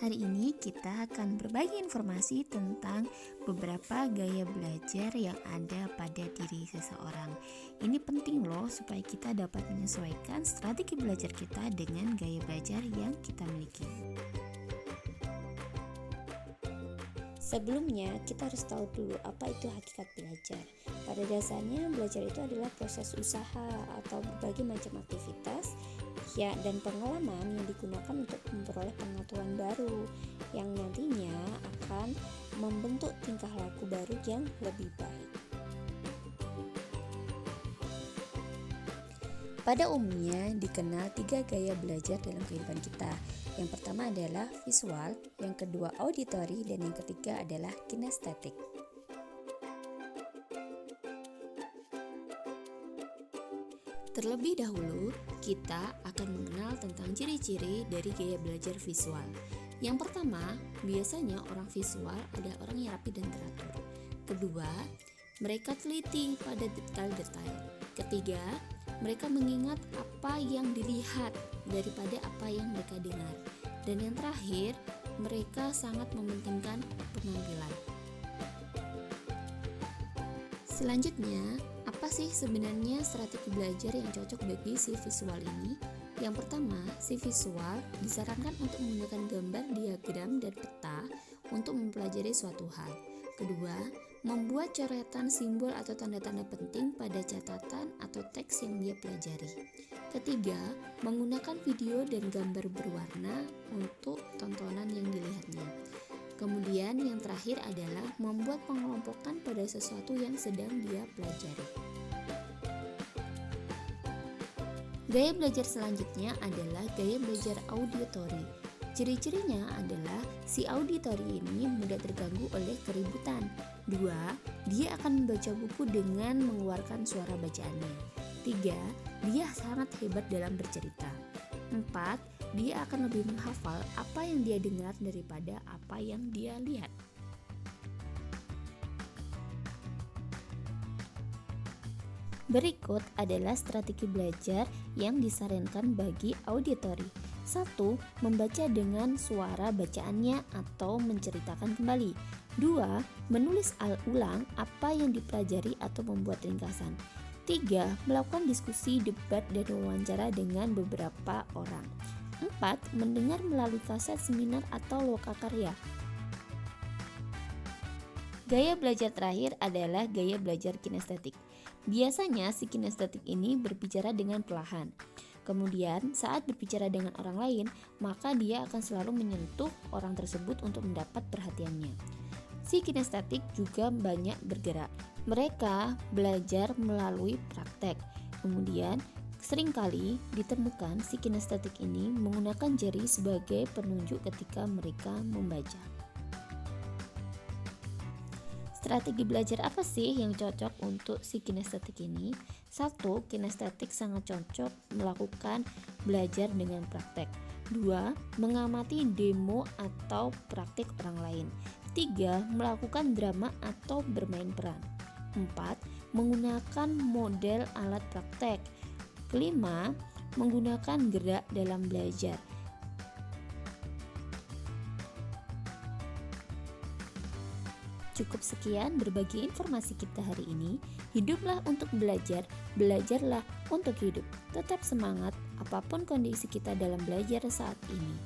Hari ini kita akan berbagi informasi tentang beberapa gaya belajar yang ada pada diri seseorang. Ini penting loh supaya kita dapat menyesuaikan strategi belajar kita dengan gaya belajar yang kita miliki. Sebelumnya, kita harus tahu dulu apa itu hakikat belajar. Pada dasarnya, belajar itu adalah proses usaha atau berbagai macam aktivitas dan pengalaman yang digunakan untuk memperoleh pengetahuan baru yang nantinya akan membentuk tingkah laku baru yang lebih baik. Pada umumnya dikenal 3 gaya belajar dalam kehidupan kita. Yang pertama adalah visual, yang kedua auditory, dan yang ketiga adalah kinestetik. Terlebih dahulu, kita akan mengenal tentang ciri-ciri dari gaya belajar visual. Yang pertama, biasanya orang visual adalah orang yang rapi dan teratur. Kedua, mereka teliti pada detail-detail. Ketiga, mereka mengingat apa yang dilihat daripada apa yang mereka dengar. Dan yang terakhir, mereka sangat mementingkan penampilan. Selanjutnya, apa sih sebenarnya strategi belajar yang cocok bagi si visual ini? Yang pertama, si visual disarankan untuk menggunakan gambar, diagram, dan peta untuk mempelajari suatu hal. Kedua, membuat coretan simbol atau tanda-tanda penting pada catatan atau teks yang dia pelajari. Ketiga, menggunakan video dan gambar berwarna untuk tontonan yang dilihatnya. Kemudian yang terakhir adalah membuat pengelompokan pada sesuatu yang sedang dia pelajari. Gaya belajar selanjutnya adalah gaya belajar auditory. Ciri-cirinya adalah si auditory ini mudah terganggu oleh keributan. 2. Dia akan membaca buku dengan mengeluarkan suara bacaannya. 3. Dia sangat hebat dalam bercerita. 4. Dia akan lebih menghafal apa yang dia dengar daripada apa yang dia lihat. Berikut adalah strategi belajar yang disarankan bagi auditory. 1. Membaca dengan suara bacaannya atau menceritakan kembali. 2. Menulis ulang apa yang dipelajari atau membuat ringkasan. 3. Melakukan diskusi, debat, dan wawancara dengan beberapa orang. 4. Mendengar melalui kaset, seminar, atau lokakarya. Gaya belajar terakhir adalah gaya belajar kinestetik. Biasanya si kinestetik ini berbicara dengan perlahan. Kemudian saat berbicara dengan orang lain, maka dia akan selalu menyentuh orang tersebut untuk mendapat perhatiannya. Si kinestetik juga banyak bergerak. Mereka belajar melalui praktek. Kemudian seringkali ditemukan si kinestetik ini menggunakan jari sebagai penunjuk ketika mereka membaca. Strategi belajar apa sih yang cocok untuk si kinestetik ini? 1. Kinestetik sangat cocok melakukan belajar dengan praktek. 2. Mengamati demo atau praktik orang lain. 3. Melakukan drama atau bermain peran. 4. Menggunakan model alat praktek. 5. Menggunakan gerak dalam belajar. Cukup sekian berbagi informasi kita hari ini. Hiduplah untuk belajar, belajarlah untuk hidup. Tetap semangat apapun kondisi kita dalam belajar saat ini.